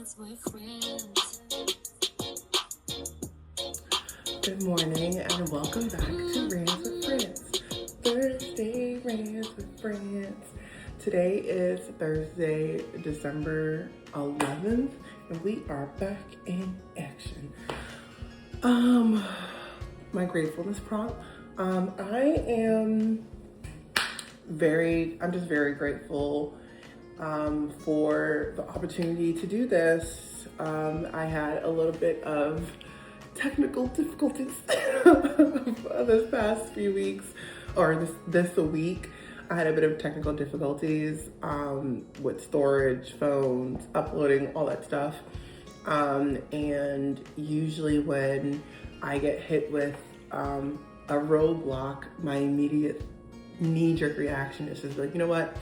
Good morning and welcome back to Rants with Friends. Thursday Rants with Friends. Today is Thursday, December 11th, and we are back in action. My gratefulness prompt. I'm just very grateful for the opportunity to do this. I had a little bit of technical difficulties this past few weeks, or this week. I had a bit of technical difficulties with storage, phones, uploading, all that stuff. And usually when I get hit with a roadblock, my immediate knee-jerk reaction is just like, you know what?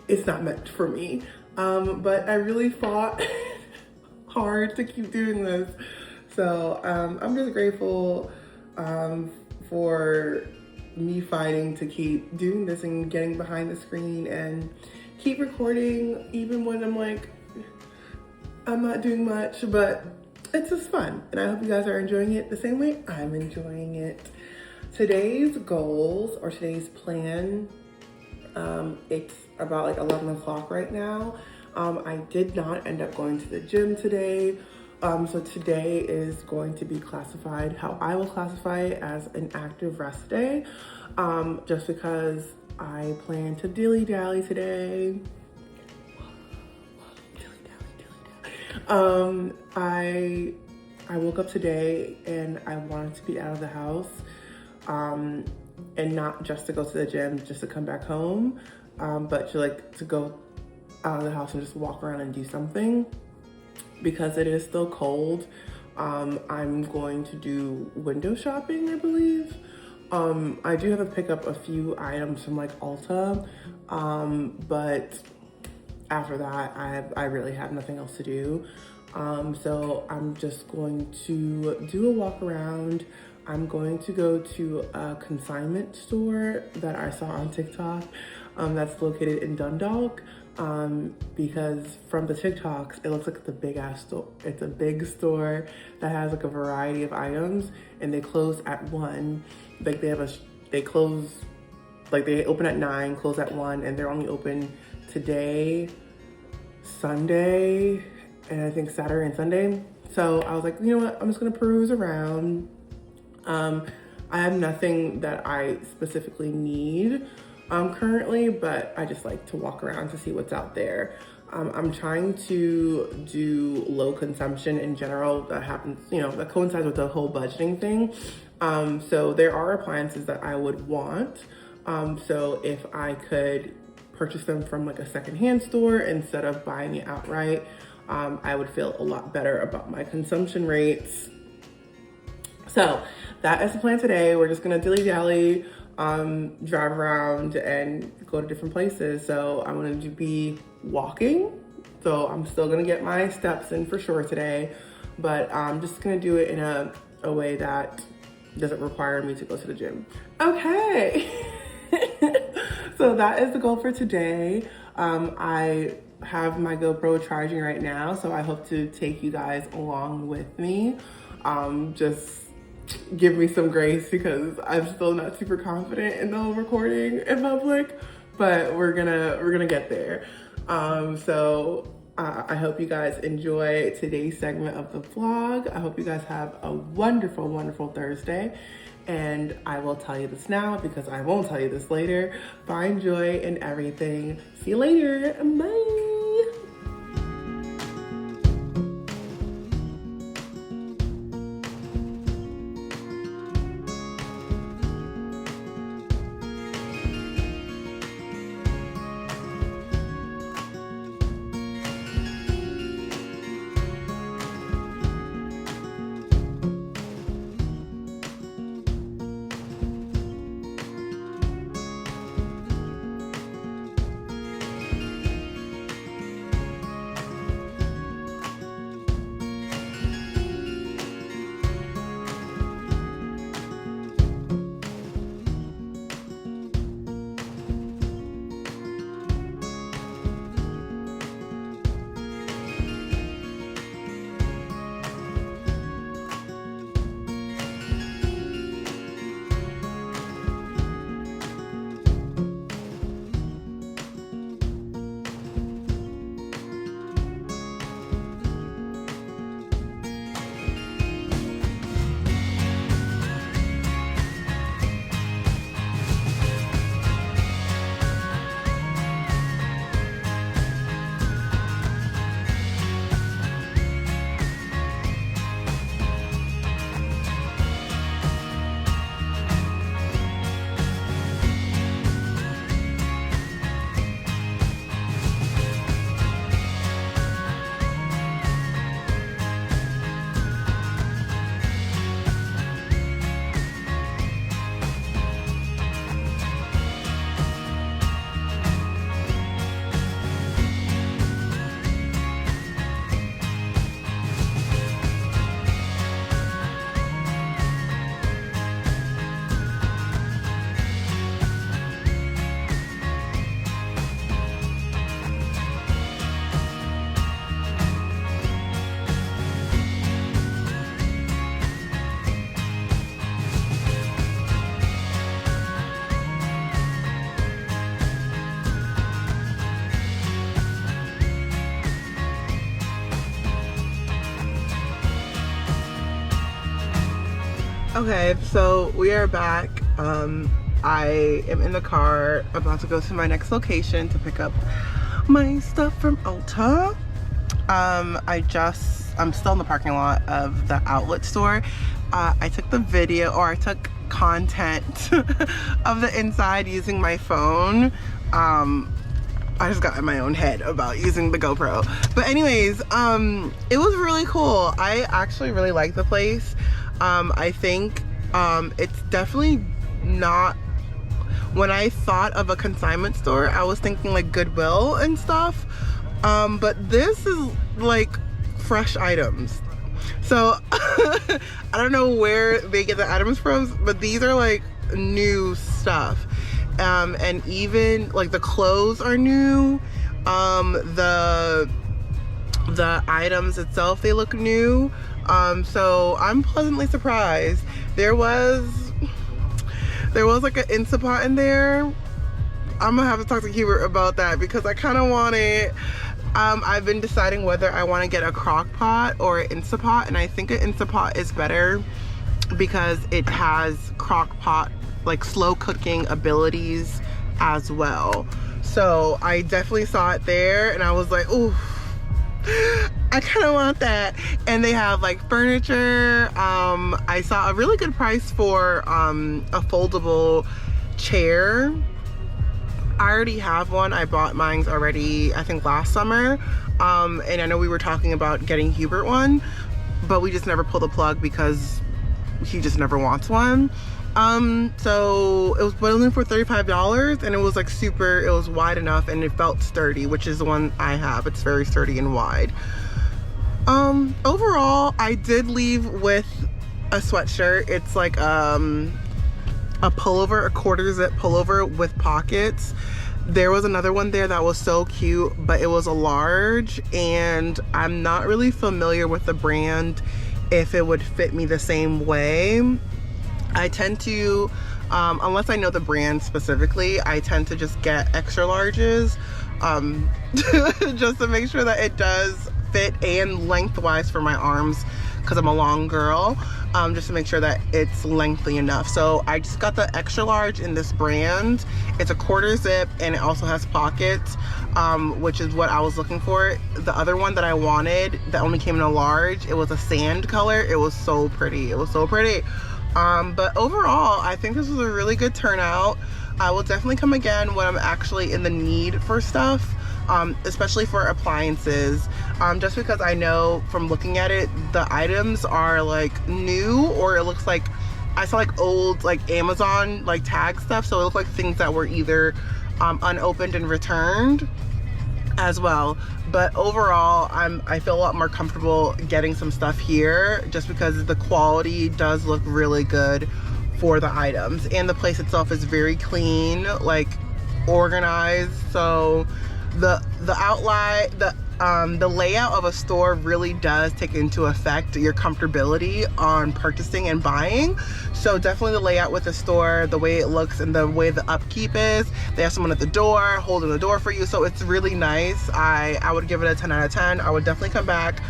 It's not meant for me. But I really fought hard to keep doing this. So I'm just grateful for me fighting to keep doing this and getting behind the screen and keep recording even when I'm like, I'm not doing much, but it's just fun. And I hope you guys are enjoying it the same way I'm enjoying it. Today's goals or today's plan, it's about like 11 o'clock right now. I did not end up going to the gym today. So today is going to be classified how I will classify it, as an active rest day, just because I plan to dilly-dally today. I woke up today and I wanted to be out of the house, and not just to go to the gym, just to come back home, but to go out of the house and just walk around and do something. Because it is still cold, I'm going to do window shopping, I believe. I do have to pick up a few items from like Ulta, but after that, I really have nothing else to do. So I'm just going to do a walk around. I'm going to go to a consignment store that I saw on TikTok, that's located in Dundalk. Because from the TikToks, it looks like it's a big ass store. It's a big store that has like a variety of items, and they close at 1. Like they open at 9, close at 1, and they're only open today, Sunday, and I think Saturday and Sunday. So I was like, you know what? I'm just gonna peruse around. I have nothing that I specifically need currently, but I just like to walk around to see what's out there. I'm trying to do low consumption in general. That happens, that coincides with the whole budgeting thing. So there are appliances that I would want. So if I could purchase them from like a secondhand store instead of buying it outright, I would feel a lot better about my consumption rates. So that is the plan today. We're just gonna dilly-dally, drive around and go to different places. So I'm going to be walking. So I'm still going to get my steps in for sure today, but I'm just going to do it in a way that doesn't require me to go to the gym. Okay. So that is the goal for today. I have my GoPro charging right now, so I hope to take you guys along with me. Just give me some grace because I'm still not super confident in the whole recording in public, but we're gonna get there. So I hope you guys enjoy today's segment of the vlog. I hope you guys have a wonderful, wonderful Thursday. And I will tell you this now because I won't tell you this later. Find joy in everything. See you later. Bye. Okay, so we are back. I am in the car about to go to my next location to pick up my stuff from Ulta. I'm still in the parking lot of the outlet store. I took the video, or I took content of the inside using my phone. I just got in my own head about using the GoPro. But anyways, it was really cool. I actually really like the place. I think it's definitely not, when I thought of a consignment store, I was thinking like Goodwill and stuff. But this is like fresh items. So I don't know where they get the items from, but these are like new stuff. And even like the clothes are new. The items itself, they look new. So I'm pleasantly surprised. There was like an Instapot in there. I'm gonna have to talk to Hubert about that because I kind of want it. I've been deciding whether I want to get a crock pot or an Instapot, and I think an Instapot is better because it has crock pot, like slow cooking abilities as well. So I definitely saw it there and I was like, ooh, I kind of want that. And they have like furniture. I saw a really good price for a foldable chair. I already have one. I bought mine already, I think last summer. And I know we were talking about getting Hubert one, but we just never pulled the plug because he just never wants one. So it was only for $35 and it was like super, it was wide enough and it felt sturdy, which is the one I have. It's very sturdy and wide. Overall, I did leave with a sweatshirt. It's like a pullover, a quarter zip pullover with pockets. There was another one there that was so cute, but it was a large, and I'm not really familiar with the brand if it would fit me the same way. I tend to, unless I know the brand specifically, I tend to just get extra larges, just to make sure that it does fit and lengthwise for my arms, because I'm a long girl, just to make sure that it's lengthy enough. So I just got the extra large in this brand. It's a quarter zip and it also has pockets, which is what I was looking for. The other one that I wanted that only came in a large, it was a sand color. It was so pretty. It was so pretty. But overall, I think this was a really good turnout. I will definitely come again when I'm actually in the need for stuff, especially for appliances, just because I know from looking at it, the items are like new, or it looks like, I saw like old like Amazon like tag stuff, so it looked like things that were either unopened and returned as well. But overall, I feel a lot more comfortable getting some stuff here just because the quality does look really good for the items, and the place itself is very clean, like organized. So the outline, the layout of a store really does take into effect your comfortability on purchasing and buying. So definitely the layout with the store, the way it looks and the way the upkeep is. They have someone at the door holding the door for you, so it's really nice. I would give it a 10 out of 10. I would definitely come back.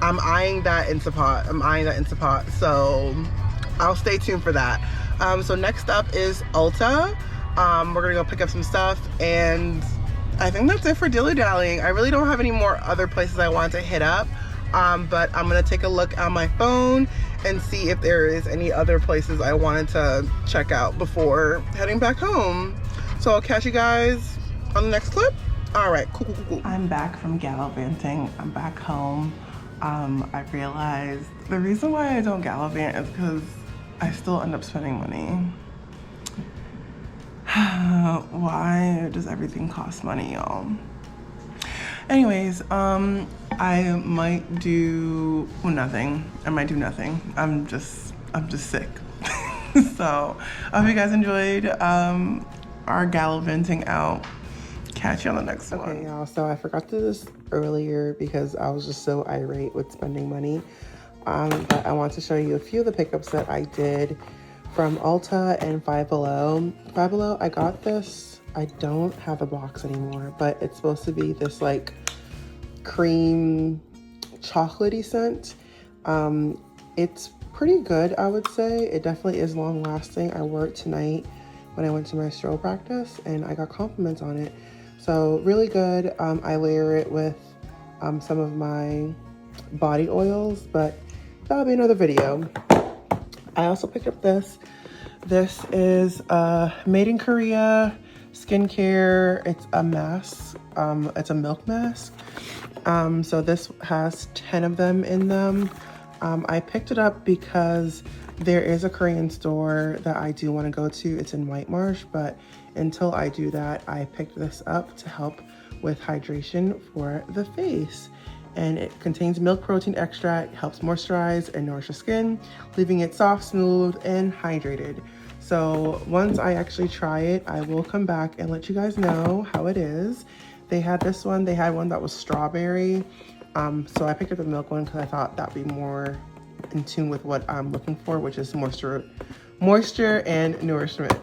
I'm eyeing that Instapot. So I'll stay tuned for that. So next up is Ulta. We're gonna go pick up some stuff, and I think that's it for dilly-dallying. I really don't have any more other places I want to hit up, but I'm gonna take a look on my phone and see if there is any other places I wanted to check out before heading back home. So I'll catch you guys on the next clip. All right, cool. I'm back from gallivanting. I'm back home. I realized the reason why I don't gallivant is because I still end up spending money. Why does everything cost money, y'all? Anyways, I might do nothing. I might do nothing. I'm just sick. So I hope you guys enjoyed our gallivanting out. Catch you on the next one. Okay, y'all, so I forgot to do this earlier because I was just so irate with spending money. But I want to show you a few of the pickups that I did from Ulta and Five Below. Five Below, I got this. I don't have a box anymore, but it's supposed to be this like cream chocolatey scent. It's pretty good, I would say. It definitely is long lasting. I wore it tonight when I went to my stroll practice and I got compliments on it. So really good. I layer it with some of my body oils, but that'll be another video. I also picked up this. This is made in Korea skincare. It's a mask. It's a milk mask. So this has 10 of them in them. I picked it up because there is a Korean store that I do want to go to. It's in White Marsh, but until I do that, I picked this up to help with hydration for the face. And it contains milk protein extract, helps moisturize and nourish your skin, leaving it soft, smooth, and hydrated. So once I actually try it, I will come back and let you guys know how it is. They had this one, they had one that was strawberry. So I picked up the milk one because I thought that'd be more in tune with what I'm looking for, which is moisture and nourishment.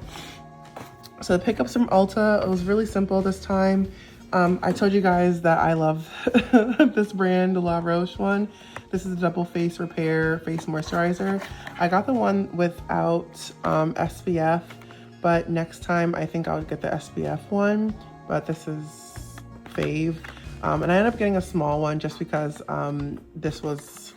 So the pickups from Ulta, it was really simple this time. I told you guys that I love this brand, the La Roche one. This is a double face repair face moisturizer. I got the one without SPF, but next time I think I'll get the SPF one, but this is fave. And I ended up getting a small one just because this was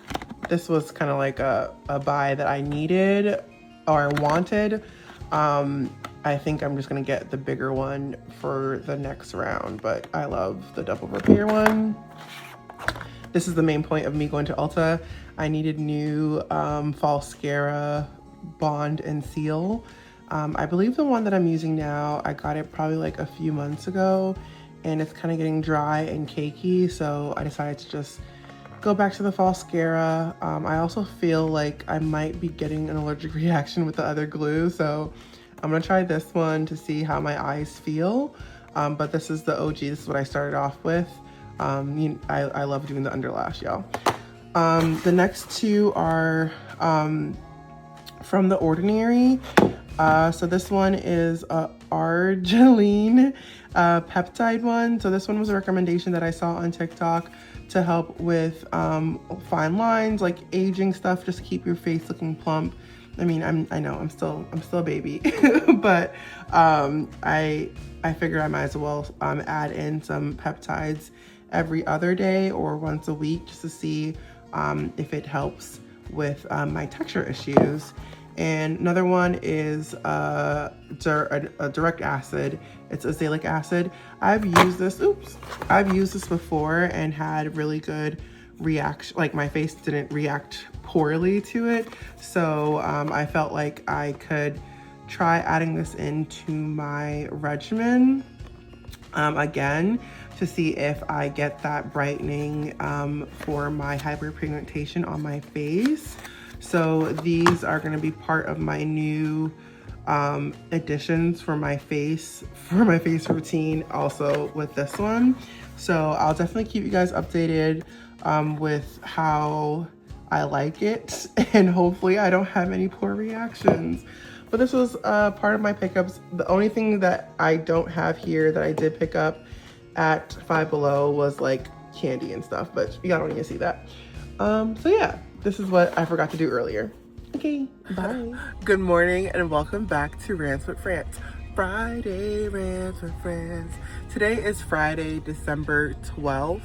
kind of like a buy that I needed or wanted. I think I'm just gonna get the bigger one for the next round, but I love the double repair one. This is the main point of me going to Ulta. I needed new Falscara Bond and Seal. I believe the one that I'm using now, I got it probably like a few months ago, and it's kind of getting dry and cakey, so I decided to just go back to the Falscara. I also feel like I might be getting an allergic reaction with the other glue, so I'm gonna try this one to see how my eyes feel. But this is the OG, this is what I started off with. I love doing the underlash, y'all. The next two are from The Ordinary. So this one is a Arginine peptide one. So this one was a recommendation that I saw on TikTok to help with fine lines, like aging stuff, just to keep your face looking plump. I mean, I know I'm still a baby, but I figure I might as well add in some peptides every other day or once a week just to see if it helps with my texture issues. And another one is a direct acid. It's azelaic acid. I've used this before and had really good reaction. Like my face didn't react poorly to it. So I felt like I could try adding this into my regimen again to see if I get that brightening for my hyperpigmentation on my face. So these are going to be part of my new additions for my face routine also with this one. So I'll definitely keep you guys updated with how I like it, and hopefully I don't have any poor reactions. But this was part of my pickups. The only thing that I don't have here that I did pick up at Five Below was like candy and stuff, but y'all don't need to see that. So yeah, this is what I forgot to do earlier. Okay, bye. Good morning and welcome back to Rants with Rants. Friday Rants with Friends. Today is Friday, December 12th.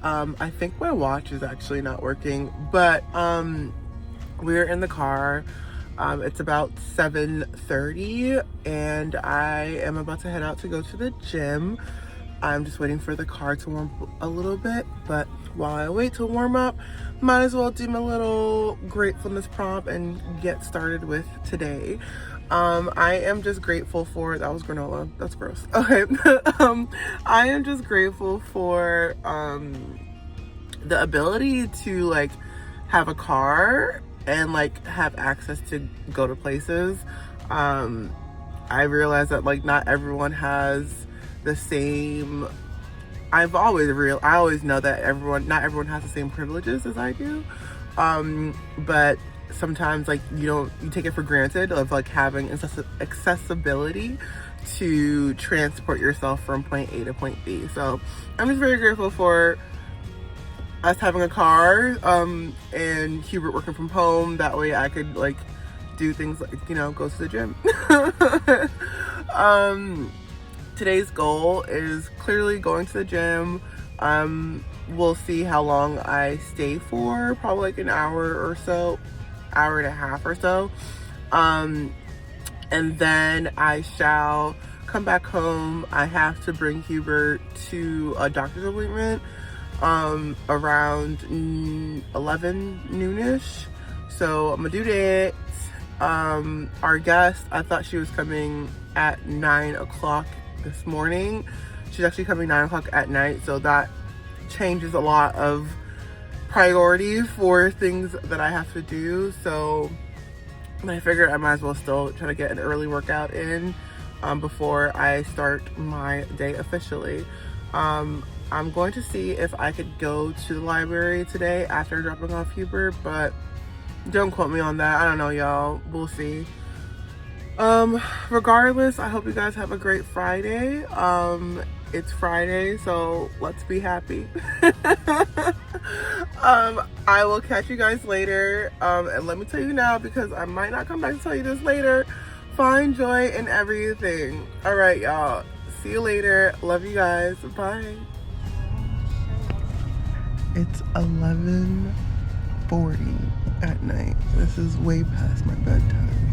I think my watch is actually not working, but we're in the car. It's about 7:30 and I am about to head out to go to the gym. I'm just waiting for the car to warm up a little bit, but while I wait to warm up, might as well do my little gratefulness prompt and get started with today. I am just grateful for, that was granola, that's gross. Okay, I am just grateful for the ability to like have a car and like have access to go to places. I realize that like not everyone has the same, I always know that not everyone has the same privileges as I do. But sometimes like you take it for granted of like having accessibility to transport yourself from point A to point B. So I'm just very grateful for us having a car, and Hubert working from home. That way I could like do things like, you know, go to the gym. Today's goal is clearly going to the gym. We'll see how long I stay for, probably like an hour or so, hour and a half or so. And then I shall come back home. I have to bring Hubert to a doctor's appointment around 11 noonish. So I'm gonna do that. Our guest, I thought she was coming at 9 o'clock this morning. She's actually coming 9 o'clock at night, so that changes a lot of priorities for things that I have to do. So I figured I might as well still try to get an early workout in before I start my day officially. I'm going to see if I could go to the library today after dropping off Hubert, but don't quote me on that. I don't know, y'all. We'll see. Regardless, I hope you guys have a great Friday. It's Friday, so let's be happy. I will catch you guys later. And let me tell you now, because I might not come back to tell you this later, find joy in everything. All right, y'all. See you later. Love you guys. Bye. It's 11:40 at night. This is way past my bedtime.